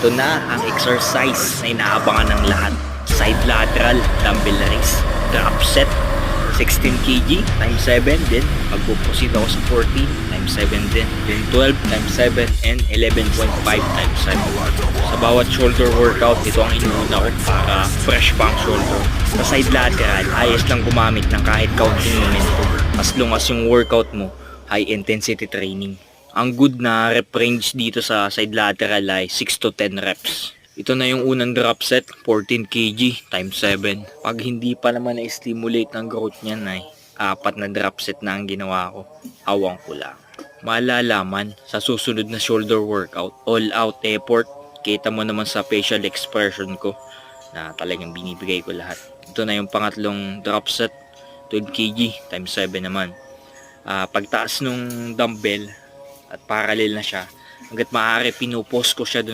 Ito na ang exercise na inaabangan ng lahat. Side lateral dumbbell raise. Drop set. 16 kg times 7. Then magpuproceed ako sa 14 times 7 din. Then 12 times 7 and 11.5 times 7. Sa bawat shoulder workout, ito ang inuuna ko para fresh pa ang shoulder. Sa side lateral, ayos lang gumamit ng kahit counting momentum. As long as yung workout mo, high intensity training. Ang good na rep range dito sa side lateral ay 6 to 10 reps. Ito na yung unang drop set, 14 kg times 7. Pag hindi pa naman na-stimulate ng growth niyan ay 4 na drop set na ang ginawa ko. Awang ko lang. Malalaman sa susunod na shoulder workout, all out effort. Kita mo naman sa facial expression ko na talagang binibigay ko lahat. Ito na yung pangatlong drop set, 12 kg times 7 naman. Pagtaas nung dumbbell at parallel na siya, hanggat maaari pinupost ko siya dun